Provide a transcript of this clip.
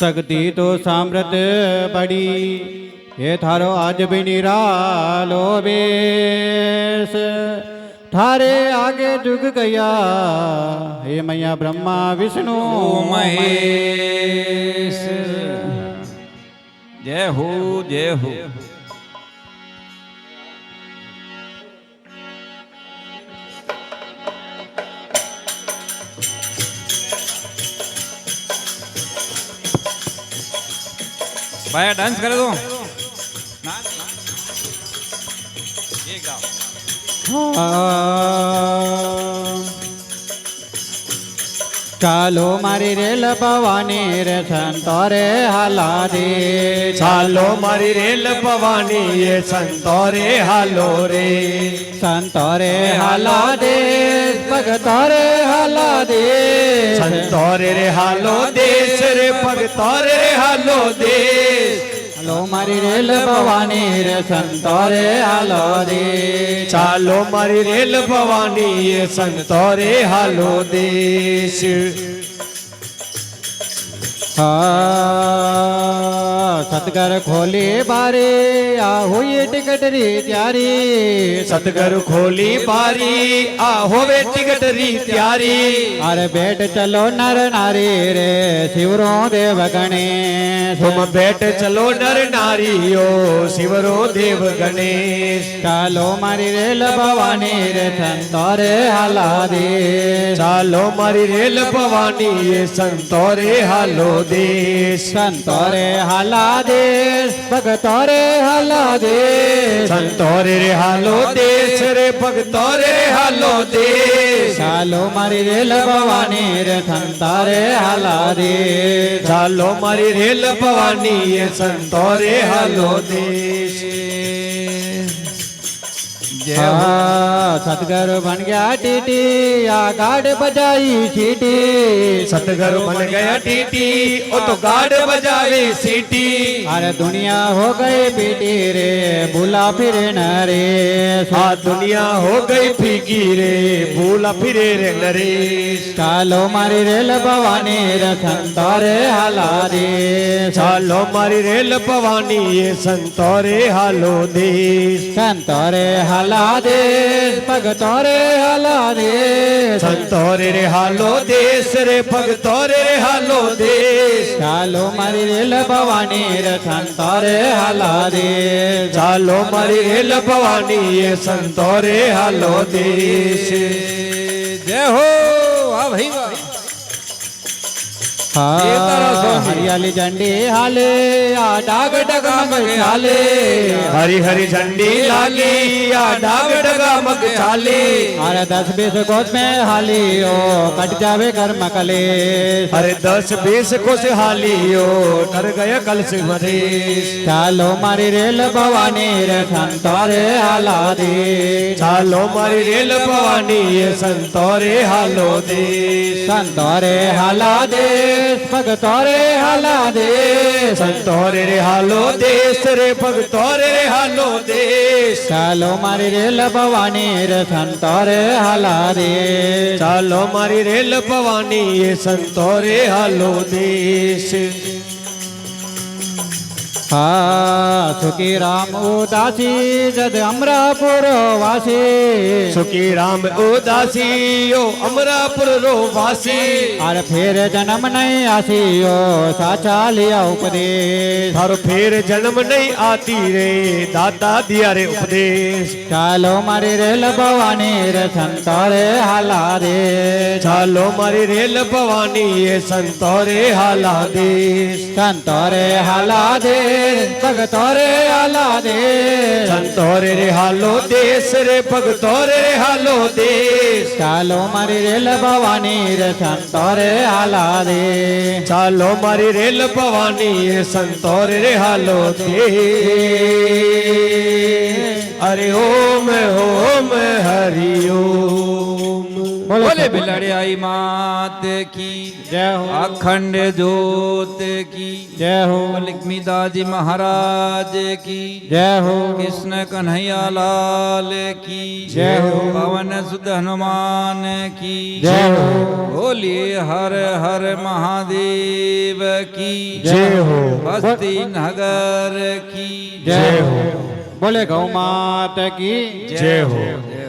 सकती तो सामृत बड़ी ये थारो आज भी निरालो बेस थारे आगे झुक गया हे मैया ब्रह्मा विष्णु महेश। जय हो जय हो। भाई डांस करे दो। ये गाओ। ચાલો મારી રેલ ભવાની રે સંતો રે હાલા દે ચાલો મારી રેલ ભવાની એ સંતો રે હાલો રે સંતો રે હાલા દે ભગતો રે હાલા દે સંતો રે હાલો દેશ રે ભગતો રે હાલો દેશ ચાલો મારી રેલ ભવાની રે સંતો રે હાલો દે ચાલો મારી રેલ ભવાની એ સંતો રે હાલો દેશ સતગર ખોલી બારે આ હોઈએ ટિકટ રી ત્યારી સતગર ખોલી બારી આ હોવે ટિકટ રી ત્યારી અરે બેટ ચલો નર નારી રે શિવરો દેવ ગણેશ तुम बैठ चलो नर नारियो शिवरो देव गणेश ચાલો મારી રેલ ભવાની રે સંતો રે હાલા દે चालो मारी रेल भवानी ये संतो रे हालो देश સંતો રે હાલા દેશ ભગતો રે હાલા દેશ संतो रे हालो देश रे भगतो रे हालो देश ચાલો મારી રેલ ભવાની રે સંતો રે હાલા દે चालो मारी रेल भवानी ये संतो रे हालो देश सतगुरु बन गया टीटी आ गाड़ बजाई सीटी सतगुरु बन गया टीटी ओ तो गाड़ बजावे सीटी अरे दुनिया हो गई पीटी रे भूला फिरे न रे हाँ दुनिया हो गई फीकी रे भूला फिरे रे नरेश चालो मारी रेल भवानी रे संतो रे हाला दे चालो मारी रेल भवानी ये संतो रे हालो देश संतो रे हाला देश भगतो रे हाला देश संतो रे हालो देश रे भगतो रे हालो देश चालो मारी रेल भवानी रे संतो रे हाला दे चालो मारी रेल भवानी ये संतो रे हालो देश जय हो वाह भाई वाह। हरियाली झंडी हाले आ डाग डगमग हाले हरी हरी झंडी लाली या डाग डगमग चाले अरे 10-20 कोस में हाली ओ कट जावे घर मकले अरे 10-20 कोस हालियो डर गया कल से मरेश चालो मारी रेल भवानी रे संतो रे हाला दे चालो मारी रेल भवानी ये संतो रे हालो देश संतो रे हाला दे भगतो रे हाला दे संतो रे हालो देश रे भगतो रे हालो देश चालो मारी रेल भवानी रे संतो रे हाला दे चालो मारी रेल भवानी ये संतो रे हालो देश सुखी राम उदासी जद अमरापुर वासी सुखी राम उदासी ओ अमरापुर रो वासी अरे फिर जन्म नहीं आसी ओ साचा लिया उपदेश थारो फिर जन्म नहीं आती रे दादा दिया रे उपदेश चालो मारी रेल भवानी रे संतो रे हाला दे चालो मारी रेल भवानी ये संतो रे हाला देश संतो रे हाला दे भगतो रे हाला दे संतो रे हालो देश रे भगतो रे हालो देश चालो मारी रेल भवानी रे संतो रे हाला दे चालो मारी रेल भवानी ये संतो रे हालो देश अरे ओम ओम हरि ओम બોલો બોલે બિલાડી માત કી જય હો અખંડ જ્યોત કી જય હો લક્ષ્મીદાસજી મહારાજ કી જય હો કૃષ્ણ કન્હૈયા લાલ કી જય હો પવન સુધ હનુમાન કી જય હો બોલીએ હર હર મહાદેવ કી જય હો હસ્તી નગર કી જય હો બોલે ગૌ માત કી જય હો જય